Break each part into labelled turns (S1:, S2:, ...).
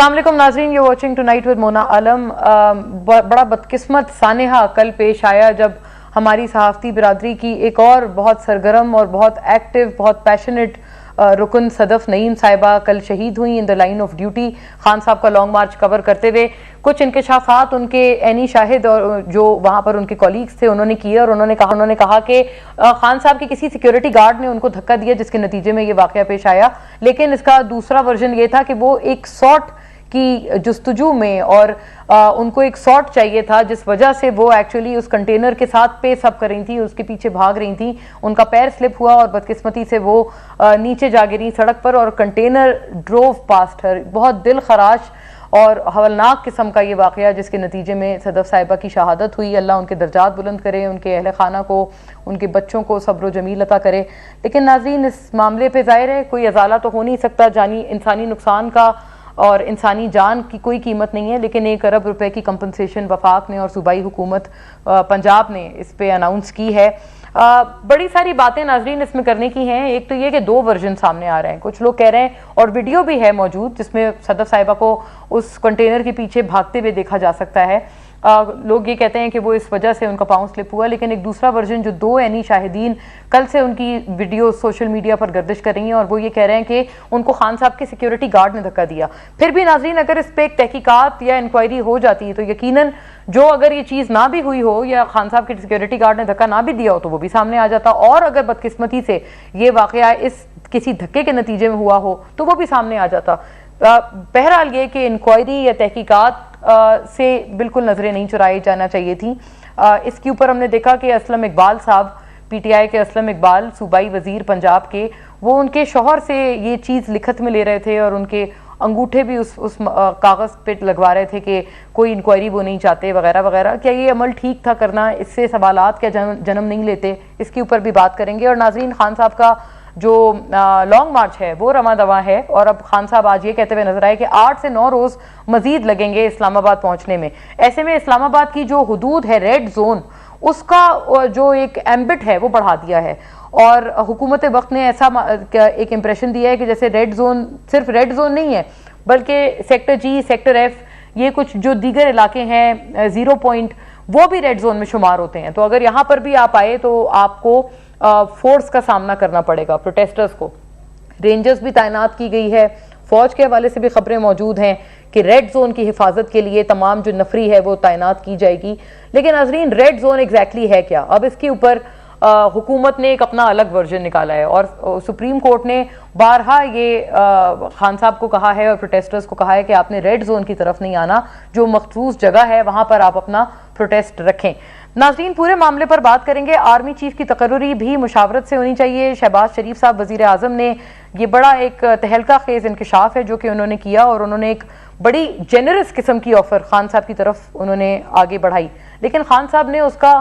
S1: अस्सलाम वालेकुम नाज़रीन, you watching tonight with Mona Alam. बड़ा बदकिस्मत सानेहा कल पेश आया जब हमारी सहाफ़ती बिरादरी की एक और बहुत सरगर्म और बहुत एक्टिव, बहुत पैशनेट रुकन सदफ नईम साहिबा कल शहीद हुई in the line of duty. Khan साहब का लॉन्ग मार्च कवर करते हुए कुछ इंकशाफात उनके एनी शाहिद और जो वहाँ पर उनके कॉलीग्स थे उन्होंने किए, और उन्होंने कहा कि खान साहब के किसी सिक्योरिटी गार्ड ने उनको धक्का दिया जिसके नतीजे में ये वाक़या पेश आया। लेकिन इसका दूसरा वर्जन ये था कि वो एक सॉर्ट की जुस्तजू में और उनको एक सॉर्ट चाहिए था जिस वजह से वो एक्चुअली उस कंटेनर के साथ पेस अप कर रही थी, उसके पीछे भाग रही थी। उनका पैर स्लिप हुआ और बदकिस्मती से वो नीचे जा गिरी सड़क पर और कंटेनर ड्रोव पास्ट हर। बहुत दिल खराश और हवलनाक किस्म का ये वाक़या जिसके नतीजे में सदफ साहिबा की शहादत हुई। अल्लाह उनके दर्जात बुलंद करे, उनके अहल खाना को, उनके बच्चों को सब्र जमील अता करे। लेकिन नाज़रीन, इस मामले पे ज़ाहिर है कोई अजाला तो हो नहीं सकता, जानी इंसानी नुकसान का और इंसानी जान की कोई कीमत नहीं है। लेकिन 1 अरब रुपए की कंपनसेशन वफाक ने और सूबाई हुकूमत पंजाब ने इस पे अनाउंस की है। बड़ी सारी बातें नाजरीन इसमें करने की हैं। एक तो ये कि 2 वर्जन सामने आ रहे हैं। कुछ लोग कह रहे हैं, और वीडियो भी है मौजूद जिसमें सदफ साहिबा को उस कंटेनर के पीछे भागते हुए देखा जा सकता है। लोग ये कहते हैं कि वो इस वजह से उनका पाँव स्लिप हुआ। लेकिन एक दूसरा वर्जन जो 2 एनी शाहिदीन कल से उनकी वीडियो सोशल मीडिया पर गर्दिश कर रही हैं और वो ये कह रहे हैं कि उनको खान साहब के सिक्योरिटी गार्ड ने धक्का दिया। फिर भी नाजरीन, अगर इस पर एक तहकीकात या इंक्वायरी हो जाती है तो यकीनन जो अगर ये चीज़ ना भी हुई हो या खान साहब के सिक्योरिटी गार्ड ने धक्का ना भी दिया हो तो वो भी सामने आ जाता, और अगर बदकिस्मती से ये वाक़या इस किसी धक्के के नतीजे में हुआ हो तो वो भी सामने आ जाता। बहरहाल ये कि इंक्वायरी या तहकीकात से बिल्कुल नजरें नहीं चुराई जाना चाहिए थी। इसके ऊपर हमने देखा कि असलम इकबाल साहब, पीटीआई के असलम इकबाल सूबाई वजीर पंजाब के, वो उनके शौहर से ये चीज़ लिखत में ले रहे थे और उनके अंगूठे भी उस कागज़ पे लगवा रहे थे कि कोई इंक्वायरी वो नहीं चाहते वगैरह वगैरह। क्या ये अमल ठीक था करना? इससे सवालात क्या जन्म नहीं लेते? इसके ऊपर भी बात करेंगे। और नाजरीन, खान साहब का जो लॉन्ग मार्च है वो रमा दवा है, और अब खान साहब आज ये कहते हुए नजर आए कि 8 से 9 रोज मजीद लगेंगे इस्लामाबाद पहुंचने में। ऐसे में इस्लामाबाद की जो हुदूद है रेड जोन, उसका जो एक एम्बिट है वो बढ़ा दिया है। और हुकूमत वक्त ने ऐसा एक इंप्रेशन दिया है कि जैसे रेड जोन सिर्फ रेड जोन नहीं है बल्कि सेक्टर जी, सेक्टर एफ, ये कुछ जो दीगर इलाके हैं 0 पॉइंट, वो भी रेड जोन में शुमार होते हैं। तो अगर यहाँ पर भी आप आए तो आपको फोर्स का सामना करना पड़ेगा, प्रोटेस्टर्स को। रेंजर्स भी तैनात की गई है। फौज के हवाले से भी खबरें मौजूद हैं कि रेड जोन की हिफाजत के लिए तमाम जो नफरी है वो तैनात की जाएगी। लेकिन नाज़रीन, रेड जोन एग्जैक्टली है क्या? अब इसके ऊपर हुकूमत ने एक अपना अलग वर्जन निकाला है और सुप्रीम कोर्ट ने बारहा ये खान साहब को कहा है और प्रोटेस्टर्स को कहा है कि आपने रेड जोन की तरफ नहीं आना, जो मखसूस जगह है वहां पर आप अपना प्रोटेस्ट रखें। नाज़रीन, पूरे मामले पर बात करेंगे। आर्मी चीफ की तकर्री भी मुशावरत से होनी चाहिए। शहबाज शरीफ साहब वजीर आजम ने ये बड़ा एक तहलका खेज इंकशाफ है जो कि उन्होंने किया, और उन्होंने एक बड़ी जेनरस किस्म की ऑफर खान साहब की तरफ उन्होंने आगे बढ़ाई। लेकिन खान साहब ने उसका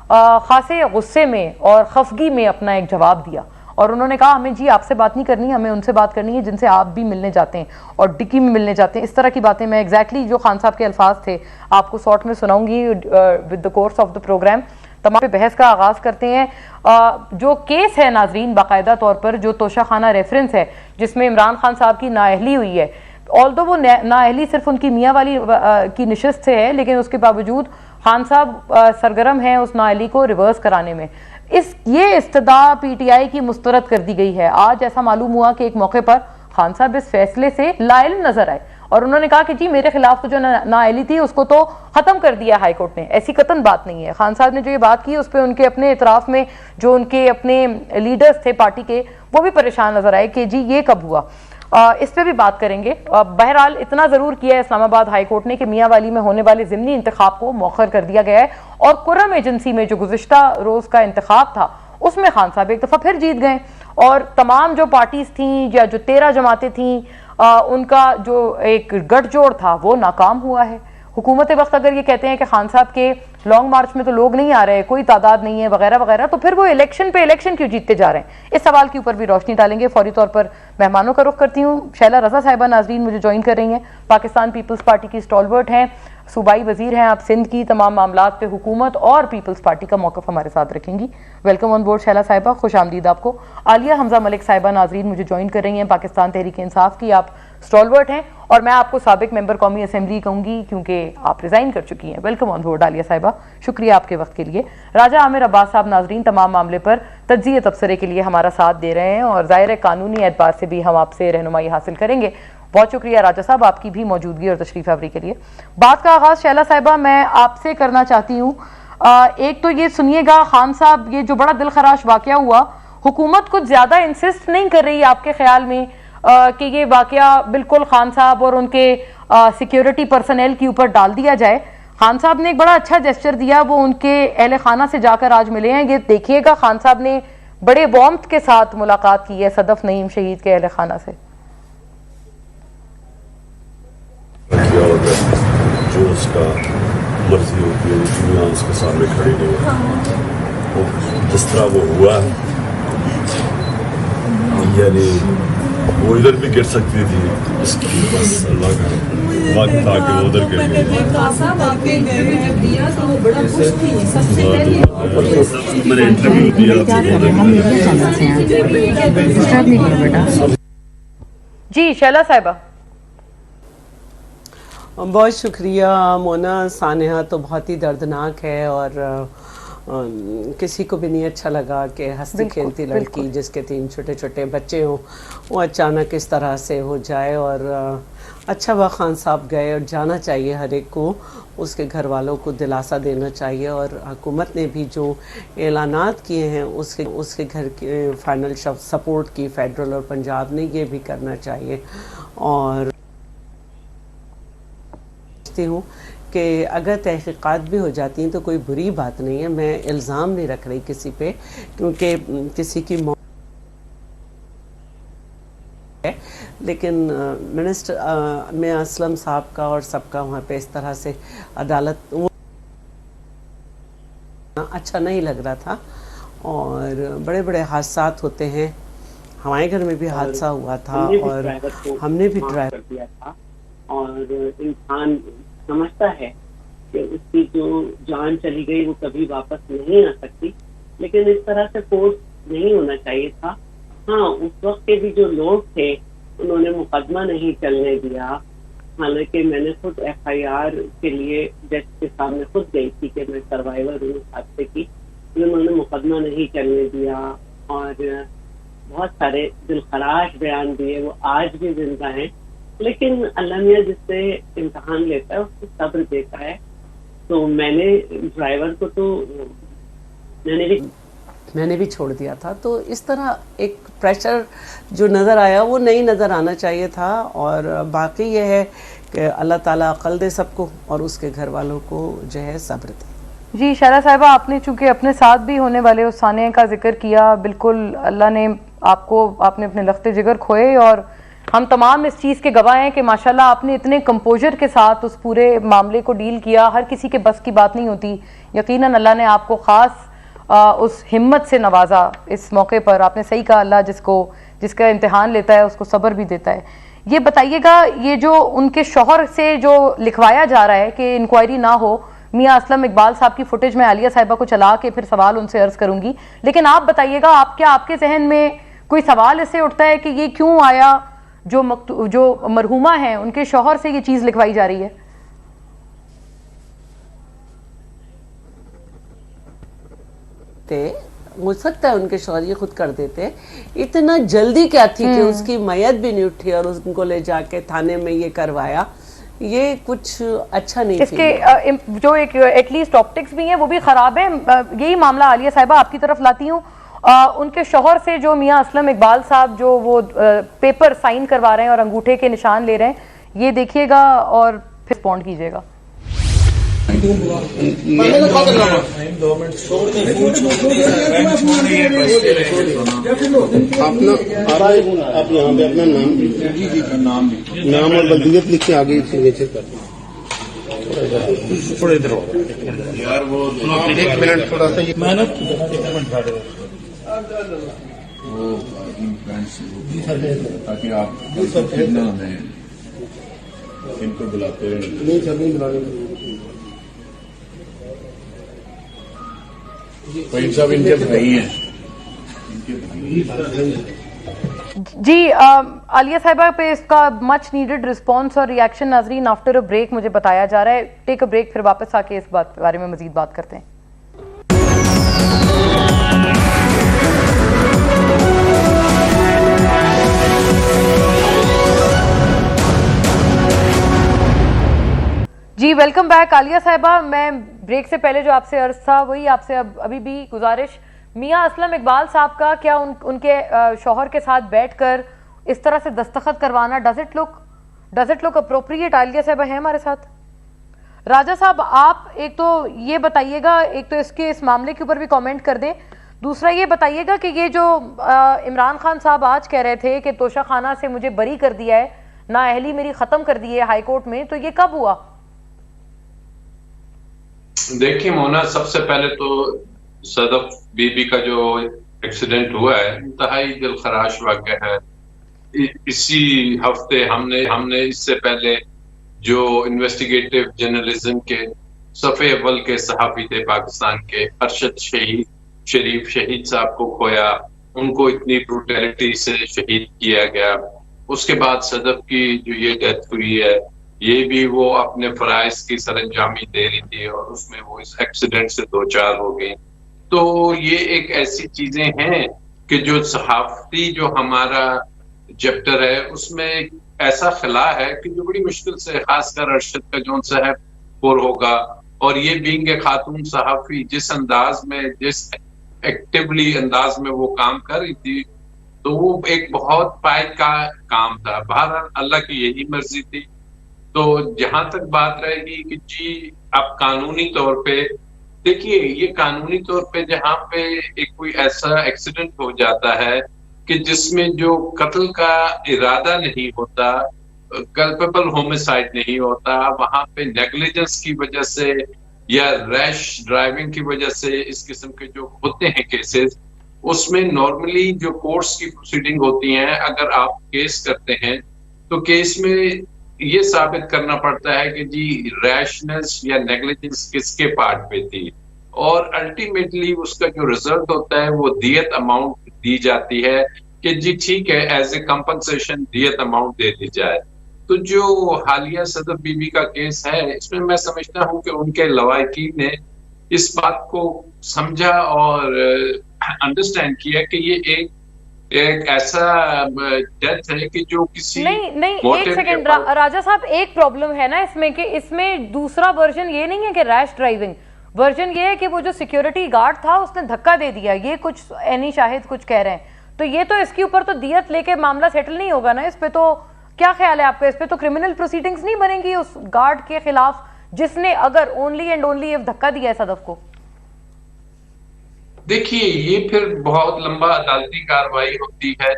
S1: खासे गुस्से में और खफगी में अपना एक जवाब दिया और उन्होंने कहा, हमें जी आपसे बात नहीं करनी, हमें उनसे बात करनी है जिनसे आप भी मिलने जाते हैं और डिक्की में मिलने जाते हैं। इस तरह की बातें मैं एग्जैक्टली जो खान साहब के अल्फाज थे आपको शॉर्ट में सुनाऊंगी with the course of the programme. तमाम पे बहस का आगाज करते हैं। जो केस है नाजरीन, बाकायदा तौर पर जो तोशाखाना रेफरेंस है जिसमें इमरान खान साहब की नाअहली हुई है, ऑल्दो वो नाअहली सिर्फ उनकी मियाँ वाली की निशस्त से है, लेकिन उसके बावजूद खान साहब सरगर्म हैं उस नाअहली को रिवर्स कराने में। ये इस्तदा पीटीआई की मुस्तरद कर दी गई है। आज ऐसा मालूम हुआ कि एक मौके पर खान साहब इस फैसले से लाइल नजर आए और उन्होंने कहा कि जी मेरे खिलाफ तो जो नाअहली थी उसको तो खत्म कर दिया हाई कोर्ट ने। ऐसी कतन बात नहीं है। खान साहब ने जो ये बात की उस पर उनके अपने इतराफ में जो उनके अपने लीडर्स थे पार्टी के, वो भी परेशान नजर आए कि जी ये कब हुआ। इस पे भी बात करेंगे। बहरहाल इतना जरूर किया है इस्लामाबाद हाई कोर्ट ने कि मियाँ वाली में होने वाले ज़िमनी इंतखाब को मौखर कर दिया गया है, और कुर्रम एजेंसी में जो गुज़िश्ता रोज का इंतखाब था उसमें खान साहब एक दफ़ा फिर जीत गए, और तमाम जो पार्टीज थी या जो 13 जमातें थीं उनका जो एक गठजोड़ था वो नाकाम हुआ है। हुकूमत वक्त अगर ये कहते हैं कि खान साहब के लॉन्ग मार्च में तो लोग नहीं आ रहे, कोई तादाद नहीं है वगैरह वगैरह, तो फिर वो इलेक्शन पे इलेक्शन क्यों जीतते जा रहे हैं? इस सवाल के ऊपर भी रोशनी डालेंगे। फौरी तौर पर मेहमानों का रुख करती हूँ। शैला रजा साहिबा नाजरीन मुझे ज्वाइन कर रही हैं, पाकिस्तान पीपल्स पार्टी की स्टॉलवर्ट हैं, सूबाई वजीर हैं आप सिंध की, तमाम मामलात पे हुकूमत और पीपल्स पार्टी का मौक़िफ़ हमारे साथ रखेंगी। वेलकम ऑन बोर्ड शैला साहिबा, खुश आमदीद आपको। आलिया हमजा मलिक साहिबा नाजरीन मुझे ज्वाइन कर रही हैं, पाकिस्तान तहरीक इंसाफ की, आप स्टॉलवर्ट हैं, और मैं आपको साबिक मेंबर कौमी असम्बली कहूँगी क्योंकि आप रिज़ाइन कर चुकी हैं। वेलकम ऑन बोर्ड आलिया साहिबा, शुक्रिया आपके वक्त के लिए। राजा आमिर अब्बास साहब नाजरीन तमाम मामले पर तज्ज़िया तबसरे के लिए हमारा साथ दे रहे हैं, और ज़ाहिर है कानूनी एतबार से भी हम आपसे रहनुमाई हासिल करेंगे। बहुत शुक्रिया राजा साहब आपकी भी मौजूदगी और तशरीफ़ आवरी के लिए। बात का आगाज़ शैला साहिबा मैं आपसे करना चाहती हूँ। एक तो ये सुनिएगा खान साहब, ये जो बड़ा दिल खराश वाक़या हुआ, हुकूमत कुछ ज़्यादा इंसिस्ट नहीं कर रही आपके ख्याल में कि ये वाक़या बिल्कुल खान साहब और उनके सिक्योरिटी पर्सनल के ऊपर डाल दिया जाए? खान साहब ने एक बड़ा अच्छा जेस्चर दिया, वो उनके अहले खाना से जाकर आज मिले हैं। ये देखिएगा खान साहब ने बड़े वार्मथ के साथ मुलाकात की है सदफ नईम शहीद के अहले खाना से।
S2: जो उसका मर्जी होती है दुनिया उसके सामने खड़ी नहीं है, जिस तरह वो हुआ यानी वो इधर भी गिर सकती थी, इसकी बस अल्लाह का वक्त था कि वो उधर गिर गई। मैंने इंटरव्यू दिया
S1: जी शैला साहिबा।
S3: बहुत शुक्रिया मोना। सानेहा तो बहुत ही दर्दनाक है, और किसी को भी नहीं अच्छा लगा कि हंसती खेलती लड़की जिसके 3 छोटे छोटे बच्चे हों वो अचानक इस तरह से हो जाए। और अच्छा हुआ खान साहब गए, और जाना चाहिए हर एक को, उसके घर वालों को दिलासा देना चाहिए, और हुकूमत ने भी जो ऐलानात किए हैं उसके घर के फाइनल सपोर्ट की फेडरल और पंजाब ने, ये भी करना चाहिए। और हूँ कि अगर तहकीकात भी हो जाती हैं तो कोई बुरी बात नहीं है। मैं इल्ज़ाम नहीं रख रही किसी पे, क्योंकि किसी की मौत है, लेकिन मिनिस्टर में असलम साहब का और सबका वहाँ पे इस तरह से अदालत वो अच्छा नहीं लग रहा था। और बड़े बड़े हादसात होते हैं, हमारे घर में भी हादसा हुआ था और हमने भी ड्राइवर
S4: किया था। और इंसान समझता है कि उसकी जो जान चली गई वो कभी वापस नहीं आ सकती, लेकिन इस तरह से फोर्स नहीं होना चाहिए था। हाँ, उस वक्त के भी जो लोग थे उन्होंने मुकदमा नहीं चलने दिया। हालांकि मैंने खुद FIR के लिए जज के सामने खुद गई थी कि मैं सर्वाइवर हूँ हादसे की, उन्होंने मुकदमा नहीं चलने दिया और बहुत सारे दिलखराश बयान दिए। वो आज भी जिंदा हैं, लेकिन अल्लाह मियाँ जिससे इम्तहान लेता है उसको सब्र देता है। तो मैंने ड्राइवर को तो
S3: मैंने भी छोड़ दिया था। तो इस तरह एक प्रेशर जो नज़र आया वो नहीं नज़र आना चाहिए था। और बाकी ये है कि अल्लाह ताला अक़ल दे सबको और उसके घर वालों को जो है सब्र दे।
S1: जी शैला साहिबा, आपने चूँकि अपने साथ भी होने वाले उस साने का जिक्र किया, बिल्कुल अल्लाह ने आपने अपने लख्ते जिगर खोए, और हम तमाम इस चीज़ के गवाह हैं कि माशाल्लाह आपने इतने कंपोजर के साथ उस पूरे मामले को डील किया। हर किसी के बस की बात नहीं होती। यकीनन अल्लाह ने आपको ख़ास उस हिम्मत से नवाजा इस मौके पर। आपने सही कहा, अल्लाह जिसका इम्तिहान लेता है उसको सब्र भी देता है। ये बताइएगा, ये जो उनके शौहर से जो लिखवाया जा रहा है कि इंक्वायरी ना हो, मियाँ असलम इकबाल साहब की फुटेज में आलिया साहिबा को चला के फिर सवाल उनसे अर्ज करूंगी, लेकिन आप बताइएगा, आपके जहन में कोई सवाल इससे उठता है कि ये क्यों आया, जो मरहुमा है उनके शौहर से ये चीज लिखवाई जा रही है?
S3: हो सकता है उनके शौहर ये खुद कर देते। इतना जल्दी क्या थी कि उसकी मैयत भी नहीं उठी और उनको ले जाके थाने में ये करवाया, ये कुछ अच्छा नहीं।
S1: इसके जो एक एटलीस्ट ऑप्टिक्स भी हैं वो भी खराब है। यही मामला आलिया साहिबा आपकी तरफ लाती हूँ। उनके शौहर से जो मियाँ असलम इकबाल साहब जो वो पेपर साइन करवा रहे हैं और अंगूठे के निशान ले रहे हैं, ये देखिएगा और फिर रिस्पॉन्ड कीजिएगा।
S5: आप यहाँ पे अपना नाम और बल्दियत लिख के आगे सिग्नेचर कर दो। थोड़ा इधर यार, वो एक मिनट थोड़ा सा मेहनत ताकि आप इनको बुलाते हैं। नहीं सर, नहीं बुलाने कोई सब इनके नहीं है।
S1: जी आलिया साहिबा पे इसका मच नीडेड रिस्पॉन्स और रिएक्शन नाजरीन आफ्टर अ ब्रेक मुझे बताया जा रहा है. टेक अ ब्रेक, फिर वापस आके इस बात के बारे में मजीद बात करते हैं. जी वेलकम बैक. आलिया साहिबा, मैं ब्रेक से पहले जो आपसे अर्ज था वही आपसे अभी भी गुजारिश, मियां असलम इकबाल साहब का क्या उनके शौहर के साथ बैठकर इस तरह से दस्तखत करवाना does it look appropriate? Alia साहिबा है हमारे साथ. राजा साहब, आप एक तो ये बताइएगा, एक तो इस मामले के ऊपर भी कमेंट कर दें, दूसरा ये बताइएगा कि ये जो इमरान खान साहब आज कह रहे थे कि तोशा खाना से मुझे बरी कर दिया है, नाअहली मेरी खत्म कर दी है हाई कोर्ट में, तो ये कब हुआ?
S6: देखिए मोना, सबसे पहले तो सदफ बीबी का जो एक्सीडेंट हुआ है इंतहाई दिलखराश वाक़या है. इसी हफ्ते हमने इससे पहले जो इन्वेस्टिगेटिव जर्नलिज्म के सफ़े अव्वल के सहाफ़ी थे पाकिस्तान के, अरशद शरीफ शहीद साहब को खोया, उनको इतनी ब्रूटैलिटी से शहीद किया गया. उसके बाद सदफ की जो ये डेथ हुई है, ये भी वो अपने फराइज की सरंजामी दे रही थी और उसमें वो इस एक्सीडेंट से दो चार हो गई. तो ये एक ऐसी चीजें हैं कि जो सहाफती जो हमारा चैप्टर है उसमें ऐसा खला है कि जो बड़ी मुश्किल से, खासकर अरशद का जो साहब पुर होगा, और ये बीइंग ए खातून सहाफी जिस अंदाज में, जिस एक्टिवली अंदाज में वो काम कर रही थी, तो वो एक बहुत पायद का काम था. बहरहाल अल्लाह की यही मर्जी थी. तो जहां तक बात रहेगी कि जी अब कानूनी तौर पे देखिए, ये कानूनी तौर पे जहां पे एक कोई ऐसा एक्सीडेंट हो जाता है कि जिसमें जो कत्ल का इरादा नहीं होता, कल्पेबल होमिसाइड नहीं होता, वहां पे नेग्लिजेंस की वजह से या रैश ड्राइविंग की वजह से इस किस्म के जो होते हैं केसेस, उसमें नॉर्मली जो कोर्ट्स की प्रोसीडिंग होती हैं, अगर आप केस करते हैं तो केस में ये साबित करना पड़ता है कि जी रैशनेस या नेग्लिजेंस किसके पार्ट पे थी, और अल्टीमेटली उसका जो रिजल्ट होता है वो दियत अमाउंट दी जाती है कि जी ठीक है, एज ए कंपनसेशन दियत अमाउंट दे दी जाए. तो जो हालिया सदफ बीबी का केस है, इसमें मैं समझता हूँ कि उनके लवाहिकीन ने इस बात को समझा और अंडरस्टैंड किया कि ये एक ऐसा डेथ है कि जो किसी
S1: नहीं एक सेकंड राजा साहब, एक प्रॉब्लम है ना इसमें कि इसमें दूसरा वर्जन ये नहीं है कि रैश ड्राइविंग, वर्जन ये है कि वो जो सिक्योरिटी गार्ड था उसने धक्का दे दिया. ये कुछ एनी शाहिद कुछ कह रहे हैं, तो ये तो इसके ऊपर तो दियत लेके मामला सेटल नहीं होगा ना. इस पे तो क्या ख्याल है आपका? इस पे तो क्रिमिनल प्रोसीडिंग्स नहीं बनेंगी उस गार्ड के खिलाफ जिसने अगर ओनली एंड ओनली इफ धक्का दिया है सदफ को?
S6: देखिए, ये फिर बहुत लंबा अदालती कार्रवाई होती है,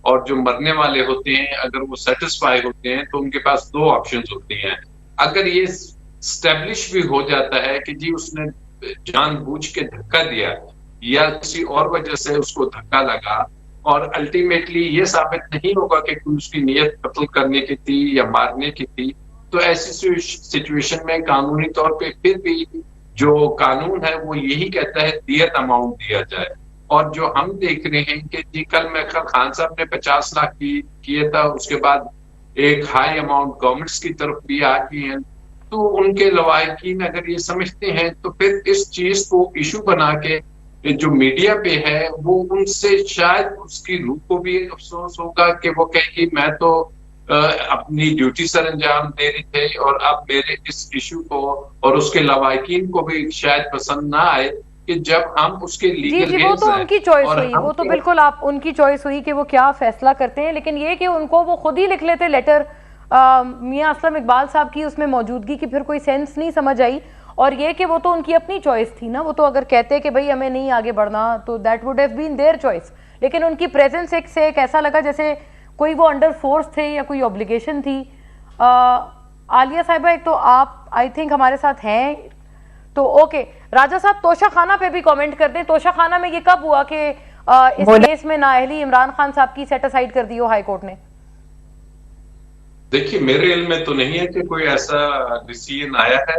S6: और जो मरने वाले होते हैं अगर वो सेटिस्फाई होते हैं तो उनके पास दो ऑप्शंस होती हैं. अगर ये स्टैब्लिश भी हो जाता है कि जी उसने जानबूझ के धक्का दिया या किसी और वजह से उसको धक्का लगा, और अल्टीमेटली ये साबित नहीं होगा कि उसकी नीयत कत्ल करने की थी या मारने की थी, तो ऐसी सिचुएशन में कानूनी तौर पे फिर भी जो कानून है वो यही कहता है दियत अमाउंट दिया जाए. और जो हम देख रहे हैं कि जी कल खान साहब ने 50 लाख किए था, उसके बाद एक हाई अमाउंट गवर्नमेंट्स की तरफ भी आ गई है, तो उनके लवाहिकीन अगर ये समझते हैं तो फिर इस चीज को इशू बना के जो मीडिया पे है वो उनसे शायद उसकी रूह को भी अफसोस होगा कि वो कहेगी मैं तो अपनी ड्यूटी सर अंजाम दे रही थे और अब मेरे इस इशू को और उसके लवाहिकीन को भी शायद पसंद ना आए कि जब हम उसके लीगल
S1: जी वो तो उनकी चॉइस हुई, वो तो बिल्कुल आप उनकी चॉइस हुई कि वो क्या फैसला करते हैं. लेकिन ये कि उनको वो खुद ही लिख लेते लेटर मियां असलम इकबाल साहब की उसमें मौजूदगी की, फिर कोई सेंस नहीं समझ आई. और ये कि वो तो उनकी अपनी चॉइस थी ना, वो तो अगर कहते कि भाई हमें नहीं आगे बढ़ना तो that would have been their choice. लेकिन उनकी प्रेजेंस से एक ऐसा लगा जैसे कोई वो अंडर फोर्स थे या कोई ऑब्लिगेशन थी. आलिया साहिबा, एक तो आप आई थिंक हमारे साथ हैं, तो ओके. राजा साहब, तोशा खाना पे भी कमेंट कर दें. तोशा खाना में ये कब हुआ कि इस केस में नाअहली इमरान खान साहब की सेट असाइड कर दी हो हाई कोर्ट ने?
S6: देखिए, मेरे इल्म में तो नहीं है कि कोई ऐसा डिसीजन आया है.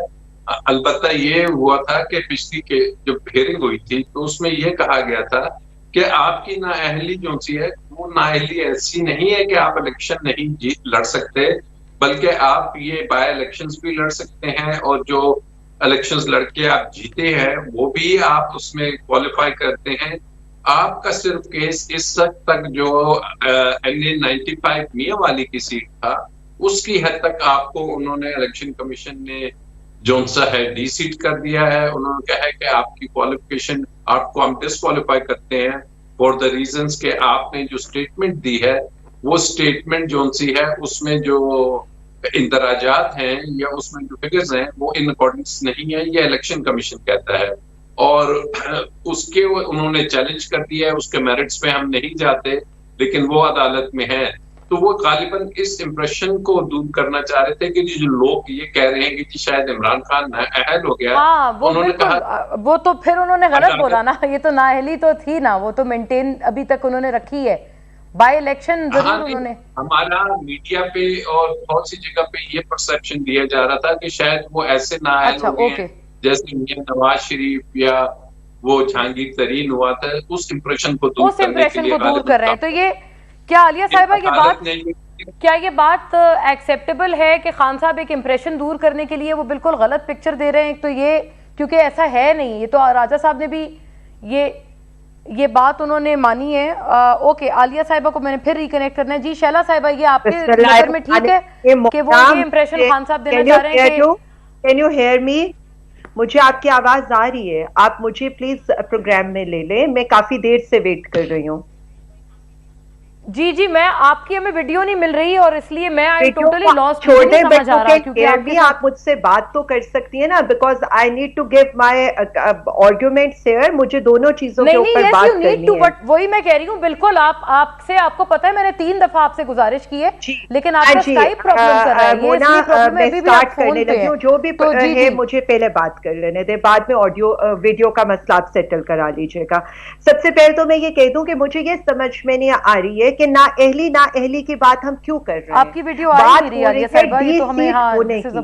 S6: अलबत्ता ये हुआ था कि पिछली के जब हियरिंग हुई थी तो उसमें ये कहा गया था کہ آپ کی نااہلی جو سی ہے وہ نااہلی ایسی نہیں ہے کہ آپ الیکشن نہیں لڑ سکتے، بلکہ آپ یہ بائی الیکشنز بھی لڑ سکتے ہیں، اور جو الیکشنز لڑ کے آپ جیتے ہیں وہ بھی آپ اس میں کوالیفائی کرتے ہیں. آپ کا صرف کیس اس وقت تک جو NA95 میاں والی کی سیٹ تھا اس کی حد تک آپ کو انہوں نے الیکشن کمیشن نے جون سا ہے ڈی سیٹ کر دیا ہے. انہوں نے کہا ہے کہ آپ کی کوالیفیکیشن آپ کو ہم ڈسکوالیفائی کرتے ہیں فار دا ریزنس کہ آپ نے جو اسٹیٹمنٹ دی ہے وہ اسٹیٹمنٹ جون سی ہے اس میں جو اندراجات ہیں یا اس میں جو فگرز ہیں وہ ان اکارڈنس نہیں ہے، یہ الیکشن کمیشن کہتا ہے. اور اس کے انہوں نے چیلنج کر دیا ہے، اس کے میرٹس پہ ہم نہیں جاتے لیکن وہ عدالت میں ہے. تو وہ غالباً اس امپریشن کو دور کرنا چاہ رہے تھے کہ جو لوگ یہ کہہ رہے ہیں کہ شاید عمران خان اہل ہو گیا.
S1: ہاں
S6: انہوں نے کہا
S1: وہ تو پھر انہوں نے غلط بولا نا، یہ تو نااہلی تو تھی نا، وہ تو مینٹین ابھی تک انہوں نے رکھی ہے. بائی الیکشن ضرور انہوں نے،
S6: ہمارا میڈیا پہ اور بہت سی جگہ پہ یہ پرسپشن دیا جا رہا تھا کہ شاید وہ ایسے نااہل ہو گئے ہیں جیسے میاں نواز شریف یا وہ جہانگیر ترین ہوا تھا. اس امپریشن کو دور کرنے کے لیے
S1: دور کر رہے ہیں. تو یہ کیا عالیہ صاحبہ یہ بات ایکسیپٹیبل ہے کہ خان صاحب ایک امپریشن دور کرنے کے لیے وہ بالکل غلط پکچر دے رہے ہیں؟ تو یہ کیونکہ ایسا ہے نہیں، یہ تو راجہ صاحب نے بھی یہ بات انہوں نے مانی ہے. اوکے عالیہ صاحبہ کو میں نے پھر ریکنیکٹ کرنا ہے. جی شیلا صاحبہ، یہ آپ کے نظر میں ٹھیک ہے کہ وہ یہ امپریشن خان صاحب دینا چاہ رہے ہیں؟
S7: Can you hear me? مجھے آپ کی آواز آ رہی ہے، آپ مجھے پلیز پروگرام میں لے لیں، میں کافی دیر سے ویٹ کر رہی ہوں.
S1: جی میں آپ کی ہمیں ویڈیو نہیں مل رہی اور اس لیے میں ٹوٹلی لاسٹ
S7: چھوٹے بچوں کے لیے بھی آپ مجھ سے بات تو کر سکتی ہیں نا، because I need to give my arguments here. مجھے دونوں چیزوں کے اوپر بات کرنی ہے.
S1: وہی میں کہہ رہی ہوں، بالکل آپ کو پتا ہے میں نے 3 دفعہ آپ سے گزارش کی ہے لیکن آپ کا اسکائپ پرابلم کر رہا ہے.
S7: میں اسٹارٹ کرنے لگی ہوں، جو بھی ہے مجھے پہلے بات کر لینے دے، بعد میں آڈیو ویڈیو کا مسئلہ آپ سیٹل کرا لیجیے گا. سب سے پہلے تو میں یہ کہہ دوں کہ مجھے یہ سمجھ میں نہیں آ رہی ہے کہ نااہلی کی بات ہم کیوں کر رہے ہیں.
S1: آپ کی ویڈیو آ نہیں رہی ہے ڈی سیٹ ہونے کی.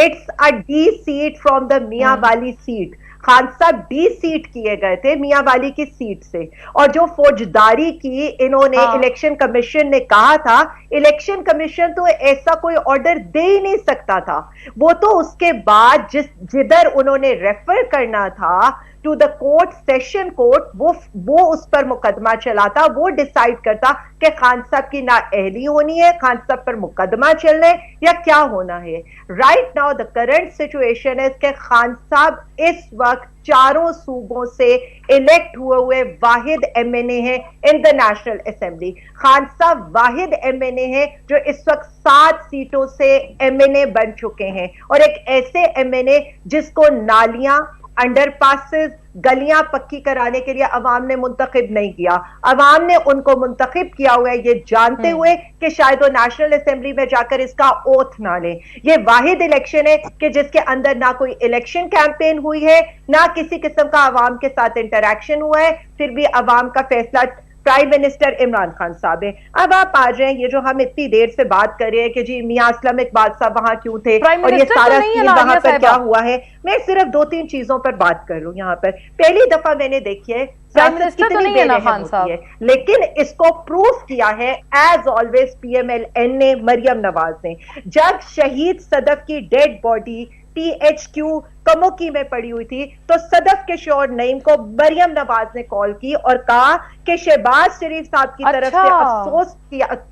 S7: It's a deseat from the Mianwali set. Khan صاحب ڈی سیٹ کیے گئے تھے میاں والی کی سیٹ سے، اور جو فوجداری کی انہوں نے الیکشن کمیشن نے کہا تھا، الیکشن کمیشن تو ایسا کوئی آرڈر دے ہی نہیں سکتا تھا. وہ تو اس کے بعد جدھر انہوں نے ریفر کرنا تھا to the court, session court, وہ اس پر مقدمہ چلاتا، وہ ڈیسائیڈ کرتا کہ خان صاحب کی نااہلی ہونی ہے، خان صاحب پر مقدمہ چلنا ہے یا کیا ہونا ہے. Right now the current situation ہے کہ خان صاحب اس وقت 4 صوبوں سے الیکٹ ہوئے واحد MNA ہیں ان دا نیشنل اسمبلی. خان صاحب واحد MNA ہیں جو اس وقت 7 سیٹوں سے MNA بن چکے ہیں، اور ایک ایسے MNA جس کو نالیاں، انڈر پاسز، گلیاں پکی کرانے کے لیے عوام نے منتخب نہیں کیا. عوام نے ان کو منتخب کیا ہوا ہے یہ جانتے ہوئے کہ شاید وہ نیشنل اسمبلی میں جا کر اس کا اوتھ نہ لیں. یہ واحد الیکشن ہے کہ جس کے اندر نہ کوئی الیکشن کیمپین ہوئی ہے، نہ کسی قسم کا عوام کے ساتھ انٹریکشن ہوا ہے، پھر بھی عوام کا فیصلہ پرائم منسٹر عمران خان صاحب ہے. اب آپ آ جائیں، یہ جو ہم اتنی دیر سے بات کر رہے ہیں کہ جی میاں اسلم اقبال صاحب وہاں کیوں تھے اور یہ سارا سین وہاں پر کیا ہوا ہے، میں صرف 2-3 چیزوں پر بات کر لوں. یہاں پر پہلی دفعہ میں نے دیکھی ہے سیاست کتنی بے رحم ہوتی ہے، لیکن اس کو پروف کیا ہے ایز آلویز PMLN نے، مریم نواز نے. جب شہید صدف کی ڈیڈ باڈی THQ کموکی میں پڑی ہوئی تھی تو صدف کے شوہر نعیم کو مریم نواز نے کال کی اور کہا کہ شہباز شریف صاحب کی طرف سے افسوس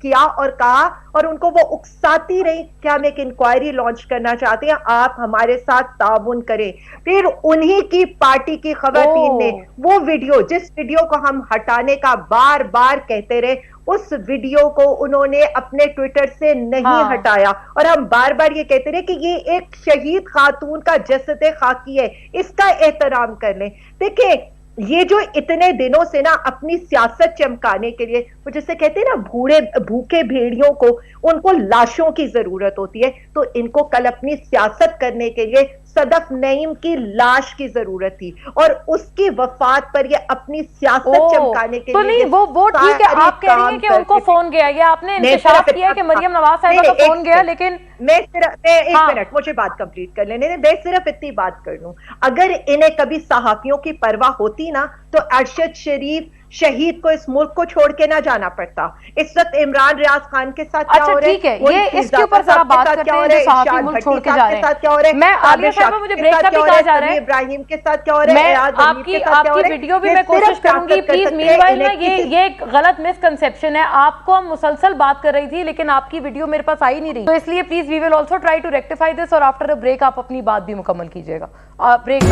S7: کیا اور کہا، اور ان کو وہ اکساتی رہی کہ ہم ایک انکوائری لانچ کرنا چاہتے ہیں، آپ ہمارے ساتھ تعاون کریں. پھر انہی کی پارٹی کی خواتین نے وہ ویڈیو، جس ویڈیو کو ہم ہٹانے کا بار بار کہتے رہے، اس ویڈیو کو انہوں نے اپنے ٹویٹر سے نہیں ہٹایا، اور ہم بار بار یہ کہتے رہے کہ یہ ایک شہید خاتون کا جسد خاکی ہے، اس کا احترام کر لیں. دیکھیں یہ جو اتنے دنوں سے نا اپنی سیاست چمکانے کے لیے وہ جسے کہتے ہیں نا بھوکے بھیڑیوں کو، ان کو لاشوں کی ضرورت ہوتی ہے، تو ان کو کل اپنی سیاست کرنے کے لیے صدف نعیم کی لاش کی ضرورت تھی، اور اس کی وفات پر یہ اپنی سیاست چمکانے کے لیے.
S1: تو نہیں وہ ٹھیک ہے، آپ کہہ رہی ہیں کہ ان کو فون گیا، یا آپ نے انکشاف کیا کہ مریم نواز صاحبہ کا فون گیا، لیکن
S7: میں ایک منٹ مجھے بات کمپلیٹ کر لینے دیں. میں صرف اتنی بات کر لوں, اگر انہیں کبھی صحافیوں کی پرواہ ہوتی نا تو ارشد شریف شہید کو اس ملک کو چھوڑ کے نہ جانا پڑتا. اس وقت عمران ریاض خان کے ساتھ کیا ہو رہا ہے,
S1: ٹھیک ہے, یہ اس کے اوپر ذرا بات کرتے ہیں جو صحافی ملک چھوڑ کے جا رہے ہیں. میں عالیہ صاحبہ مجھے بریک کا بھی کہا جا رہا ہے,
S7: ابراہیم کے ساتھ کیا ہو رہا ہے,
S1: آپ کی ویڈیو بھی میں کوشش کروں گی پلیز. مین وائل نا یہ ایک غلط مسکنسیپشن ہے, آپ کو ہم مسلسل بات کر رہی تھی لیکن آپ کی ویڈیو میرے پاس آئی نہیں رہی, تو اس لیے please we will also try to rectify this, اور آفٹر اے بریک آپ اپنی بات بھی مکمل کیجیے گا. بریک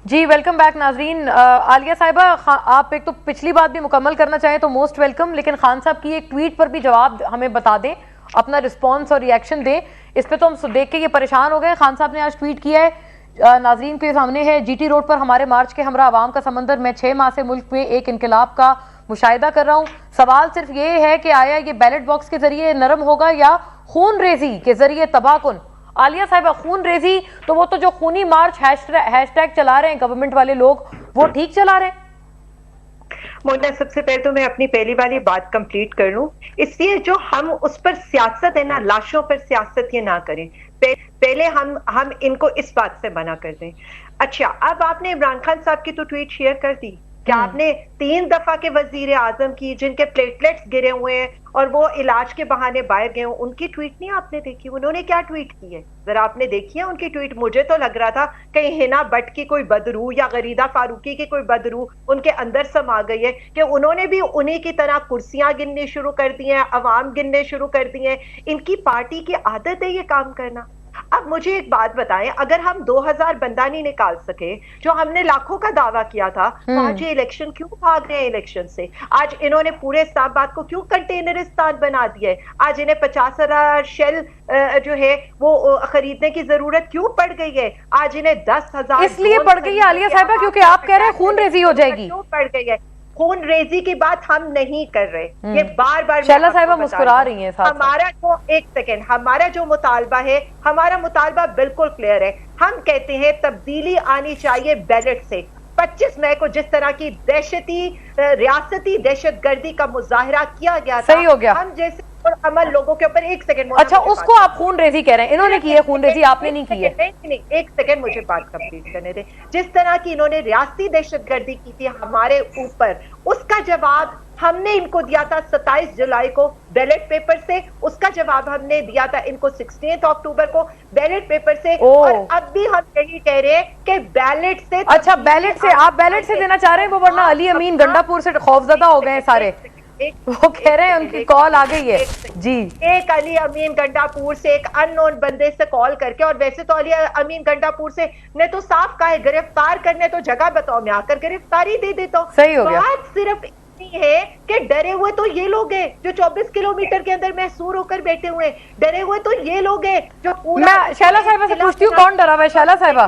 S1: جی ویلکم بیک ناظرین. عالیہ صاحبہ, آپ ایک تو پچھلی بات بھی مکمل کرنا چاہیں تو موسٹ ویلکم, لیکن خان صاحب کی ایک ٹویٹ پر بھی جواب ہمیں بتا دیں, اپنا رسپانس اور ریاکشن دیں. اس پہ تو ہم دیکھ کے یہ پریشان ہو گئے. خان صاحب نے آج ٹویٹ کیا ہے, ناظرین کے سامنے ہے, جی ٹی روڈ پر ہمارے مارچ کے ہمراہ عوام کا سمندر, میں 6 ماہ سے ملک میں ایک انقلاب کا مشاہدہ کر رہا ہوں. سوال صرف یہ ہے کہ آیا یہ بیلٹ باکس کے ذریعے نرم ہوگا یا خون ریزی کے ذریعے تباہ کن؟ عالیہ صاحبہ, خون ریزی تو وہ تو جو خونی مارچ ہیش ٹیگ چلا رہے ہیں گورنمنٹ والے لوگ, وہ ٹھیک چلا رہے ہیں؟
S7: مولانا سب سے پہلے تو میں اپنی پہلی والی بات کمپلیٹ کر لوں. اس لیے جو ہم اس پر سیاست ہے نا, لاشوں پر سیاست یہ نہ کریں. پہلے ہم ان کو اس بات سے منع کر دیں. اچھا, اب آپ نے عمران خان صاحب کی تو ٹویٹ شیئر کر دی. کیا آپ نے 3 دفعہ کے وزیر اعظم کی جن کے پلیٹلیٹس گرے ہوئے ہیں اور وہ علاج کے بہانے باہر گئے ہوں, ان کی ٹویٹ نہیں آپ نے دیکھی؟ انہوں نے کیا ٹویٹ کی ہے ذرا آپ نے دیکھی ہے ان کی ٹویٹ؟ مجھے تو لگ رہا تھا کہیں ہنا بٹ کی کوئی بدروح یا غریدہ فاروقی کی کوئی بدروح ان کے اندر سما گئی ہے کہ انہوں نے بھی انہی کی طرح کرسیاں گننے شروع کر دی ہیں, عوام گننے شروع کر دی ہیں. ان کی پارٹی کی عادت ہے یہ کام کرنا. اب مجھے ایک بات بتائیں, اگر ہم 2000 بندہ نہیں نکال سکے جو ہم نے لاکھوں کا دعویٰ کیا تھا, تو آج یہ الیکشن کیوں بھاگ رہے ہیں الیکشن سے؟ آج انہوں نے پورے اسلام آباد کو کیوں کنٹینرستان بنا دیا ہے؟ آج انہیں 50,000 شیل جو ہے وہ خریدنے کی ضرورت کیوں پڑ گئی ہے؟ آج انہیں 10,000
S1: اس لیے پڑ گئی ہے عالیہ صاحبہ کیونکہ آپ کہہ رہے ہیں خون ریزی ہو جائے گی.
S7: کیوں پڑ گئی ہے؟ خون ریزی کی بات ہم نہیں کر رہے, یہ بار بار
S1: شیلا صاحبہ مسکرا رہی ہیں.
S7: ہمارا جو ایک سیکنڈ, ہمارا جو مطالبہ ہے, ہمارا مطالبہ بالکل کلیئر ہے. ہم کہتے ہیں تبدیلی آنی چاہیے بیلٹ سے. 25 مئی کو جس طرح کی ریاستی دہشت گردی کا مظاہرہ کیا گیا تھا,
S1: صحیح ہو گیا,
S7: ہم جیسے عمل لوگوں کے اوپر. ایک سیکنڈ,
S1: اچھا اس کو آپ خون ریزی کہہ رہے ہیں, انہوں نے کی ہے خون ریزی, آپ نے نہیں کی ہے.
S7: نہیں, ایک سیکنڈ مجھے بات کمپلیٹ کرنے دیں. جس طرح کی انہوں نے ریاستی دہشت گردی کی تھی ہمارے اوپر, اس کا جواب ہم نے ان کو دیا تھا 27 جولائی کو بیلٹ پیپر سے. اس کا جواب ہم نے دیا تھا ان کو 16 اکتوبر کو بیلٹ پیپر سے. اور اب بھی ہم یہی کہہ رہے ہیں کہ بیلٹ سے.
S1: اچھا بیلٹ سے, آپ بیلٹ سے دینا چاہ رہے ہیں وہ, ورنہ علی امین گنڈا پور سے خوفزدہ ہو گئے ہیں سارے, وہ کہہ رہے ہیں ان کی کال آ گئی ہے. جی,
S7: ایک علی امین گنڈا پور سے ایک ان نون بندے سے کال کر کے, اور ویسے تو علی امین گنڈا پور سے نے تو صاف کہا ہے گرفتار کرنے تو جگہ بتاؤ, میں آ کر گرفتاری دے دیتا ہوں.
S1: صحیح ہو گیا.
S7: بات صرف اتنی ہے کہ ڈرے ہوئے تو یہ لوگ ہیں جو 24 کلومیٹر کے اندر محصور ہو کر بیٹھے ہوئے. ڈرے ہوئے تو یہ لوگ ہیں جو
S1: میں شیلا صاحبہ سے پوچھتی ہوں کون ڈرا ہوا ہے؟ شیلا صاحبہ,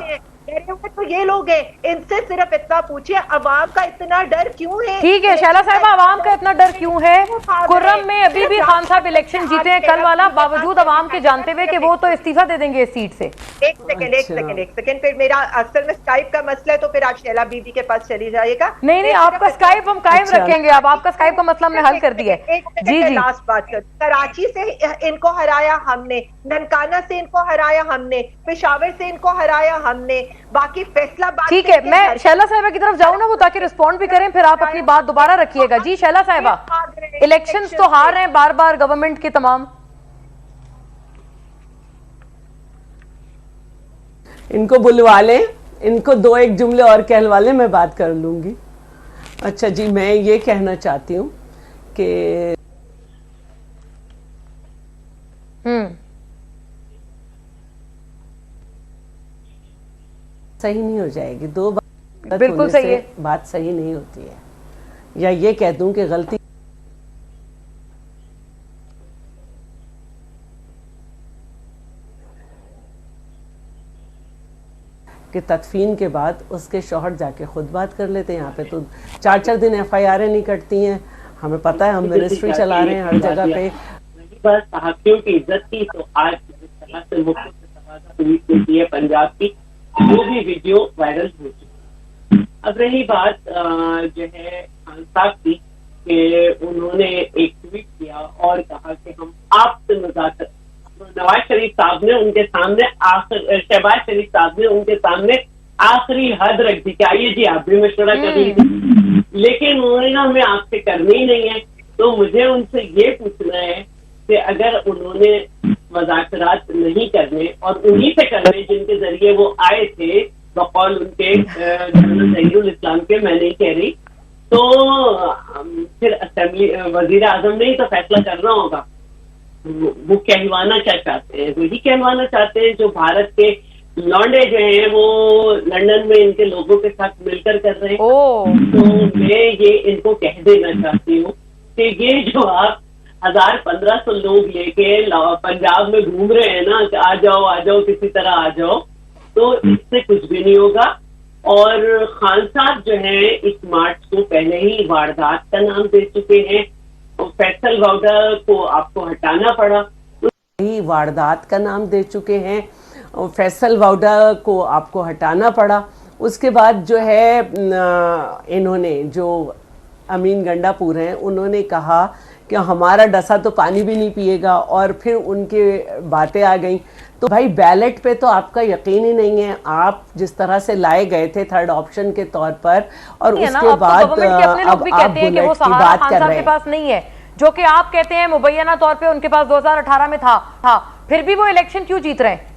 S7: تو یہ لوگ ہیں, ان سے صرف اتنا پوچھئے عوام کا اتنا ڈر کیوں ہے؟
S1: ٹھیک ہے شیلا صاحبہ, عوام کا اتنا ڈر کیوں ہے؟ کرم میں ابھی بھی خان صاحب الیکشن جیتے ہیں کل والا, باوجود عوام کے جانتے ہوئے کہ وہ تو استعفیٰ دے دیں گے اس سیٹ سے.
S7: ایک سیکنڈ, پھر میرا اصل میں اسکائپ کا مسئلہ ہے تو پھر آپ شیلا بی بی کے پاس چلی جائے گا.
S1: نہیں, آپ کا اسکائپ ہم قائم رکھیں گے. اب آپ کا اسکائپ کا مسئلہ ہم نے حل کر دیا ہے. جی جی,
S7: لاسٹ بات کر, کراچی سے ان کو ہرایا ہم نے, ننکانہ سے ان کو ہرایا ہم نے, پشاور سے ان کو ہرایا ہم نے, باقی فیصلہ بات.
S1: ٹھیک ہے, میں شیلا صاحبہ کی طرف جاؤں نا وہ, تاکہ رسپونڈ بھی کریں, پھر آپ اپنی بات دوبارہ رکھیے گا. جی شیلا صاحبہ, الیکشنز تو ہار رہے ہیں بار بار گورنمنٹ کے تمام.
S3: ان کو بلوا لیں, ان کو 2-1 جملے اور کہلوا لیں, میں بات کر لوں گی. اچھا جی, میں یہ کہنا چاہتی ہوں کہ صحیح نہیں ہو جائے گی. 2 بات
S1: بالکل صحیح ہے,
S3: بات صحیح نہیں ہوتی ہے. یا یہ کہہ دوں کہ غلطی کہ تدفین کے بعد اس کے شوہر جا کے خود بات کر لیتے ہیں. یہاں پہ تو 4 دن FIR نہیں کٹتی ہیں. ہمیں پتہ ہے, ہم منسٹری چلا رہے ہیں ہر جگہ پہ.
S4: بس صحافیوں کی عزت کی, تو آج جس طرح سے مختلف پولیس ہوتی ہے پنجاب کی, वो भी वीडियो वायरल हो चुकी। अब रही बात जो है खान साहब की, कि उन्होंने एक ट्वीट किया और कहा कि हम आपसे मुज़ाकरा, नवाज शरीफ साहब ने उनके सामने शहबाज शरीफ साहब ने उनके सामने आखिरी हद रख दी कि आइए जी आप भी मशवरा कर लीजिए, लेकिन उन्होंने कहा हमें आपसे करनी ही नहीं है। तो मुझे उनसे ये पूछना है कि अगर उन्होंने मुज़ाकरात नहीं करने और उन्हीं से करने जिनके जरिए वो आए थे, बकौल उनके जनरल तहीरुल इस्लाम के, मैं नहीं कह रही, तो फिर असेंबली वजीर आजम ने ही तो फैसला करना होगा। वो कहलवाना क्या चाहते हैं? वही कहलवाना चाहते हैं जो भारत के लौंडे जो हैं वो लंदन में इनके लोगों के साथ मिलकर कर रहे हैं। तो मैं ये इनको कह देना चाहती हूँ कि ये जो आप 1000-1500 लोग लेके पंजाब में घूम रहे हैं ना कि आ जाओ किसी तरह आ जाओ, तो इससे कुछ भी नहीं होगा। और खान साहब जो है इस मार्च को पहले ही वारदात का नाम दे चुके हैं, फैसल वाउडा को आपको हटाना पड़ा,
S3: ही वारदात का नाम दे चुके हैं, फैसल वाउडा को आपको हटाना पड़ा। उसके बाद जो है इन्होंने जो अमीन गंडापुर हैं उन्होंने कहा कि हमारा डसा तो पानी भी नहीं पिएगा, और फिर उनके बातें आ गई। तो भाई बैलेट पे तो आपका यकीन ही नहीं है, आप जिस तरह से लाए गए थे थर्ड ऑप्शन के तौर पर, और उसके बाद अब आप बुलेट की बात कर रहे हैं।
S1: पास नहीं है, जो कि आप कहते हैं मुबैना तौर पे उनके पास 2018 में था, फिर भी वो इलेक्शन क्यों जीत रहे हैं?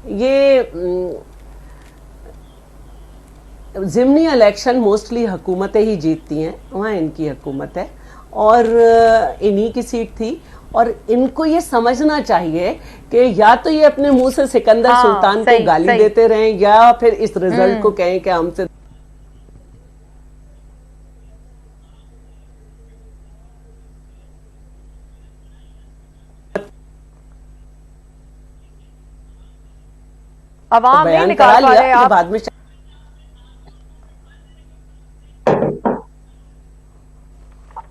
S3: ये ज़िमनी इलेक्शन मोस्टली हुकूमतें ही जीतती हैं, वहाँ इनकी हुकूमत है और इन्हीं की सीट थी। और इनको ये समझना चाहिए कि या तो ये अपने मुंह से सिकंदर सुल्तान को गाली देते रहें, या फिर इस रिजल्ट को कहें कि हमसे
S1: अवाम नहीं निकाल पा रहे आप।
S3: बाद में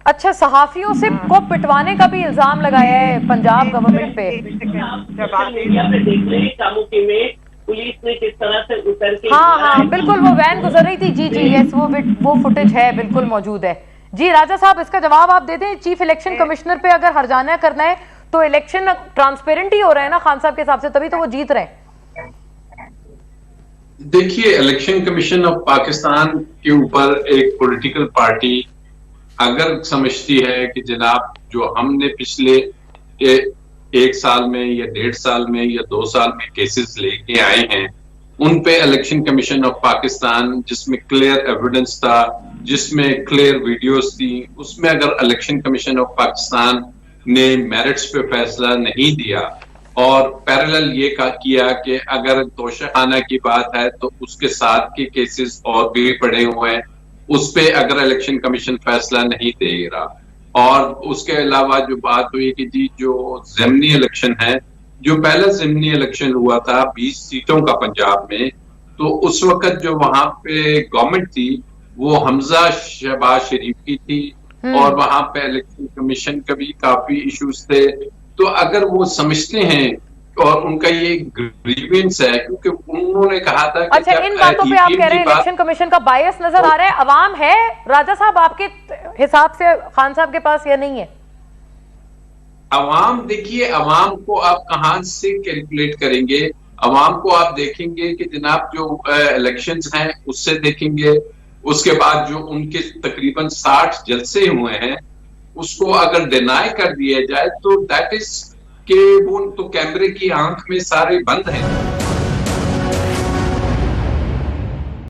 S1: अच्छा, सहाफियों से को पिटवाने का भी इल्जाम लगाया है पंजाब गवर्नमेंट पे।
S4: मीडिया पे देख रहे हैं कामुकी में पुलिस ने किस तरह से उतर के,
S1: हाँ बिल्कुल, वो वैन गुजर रही थी, जी यस, वो फुटेज है, बिल्कुल मौजूद है। जी राजा साहब, इसका जवाब आप दे दें। चीफ इलेक्शन कमिश्नर पे अगर हर्जाना करना है तो इलेक्शन ट्रांसपेरेंट ही हो रहे हैं ना खान साहब के हिसाब से, तभी तो वो जीत रहे हैं।
S6: देखिए, इलेक्शन कमीशन ऑफ पाकिस्तान के ऊपर एक पॉलिटिकल पार्टी अगर समझती है कि जनाब जो हमने पिछले 1 साल में या 1.5 साल में या 2 साल में केसेस लेके आए हैं, उन पे इलेक्शन कमीशन ऑफ पाकिस्तान, जिसमें क्लियर एविडेंस था, जिसमें क्लियर वीडियोस थी, उसमें अगर इलेक्शन कमीशन ऑफ पाकिस्तान ने मेरिट्स पे फैसला नहीं दिया और पैरेलल ये किया कि अगर तोशाखाना की बात है तो उसके साथ के केसेस और भी पड़े हुए हैं, उस पे अगर इलेक्शन कमीशन फैसला नहीं दे रहा, और उसके अलावा जो बात हुई कि जी जो ज़िमनी इलेक्शन है, जो पहला ज़िमनी इलेक्शन हुआ था 20 सीटों का पंजाब में, तो उस वक्त जो वहां पे गवर्नमेंट थी वो हमजा शहबाज शरीफ की थी, और वहां पे इलेक्शन कमीशन का भी काफी इश्यूज थे। तो अगर वो समझते हैं और उनका ये ग्रीवेंस है, क्योंकि उन्होंने कहा था कि
S1: अच्छा, इन बातों पे आप कह रहे हैं इलेक्शन कमीशन का बायस नजर आ रहा है, अवाम है राजा साहब आपके हिसाब से खान साहब के पास या नहीं है?
S6: अवाम, देखिए, अवाम को आप कहां से कैलकुलेट करेंगे? अवाम को आप देखेंगे कि जनाब जो इलेक्शंस हैं उससे देखेंगे, उसके बाद जो उनके तकरीबन 60 जलसे हुए हैं उसको अगर डिनाई कर दिया जाए तो दैट इज कि वो तो कैमरे की आंख में सारे बंद हैं।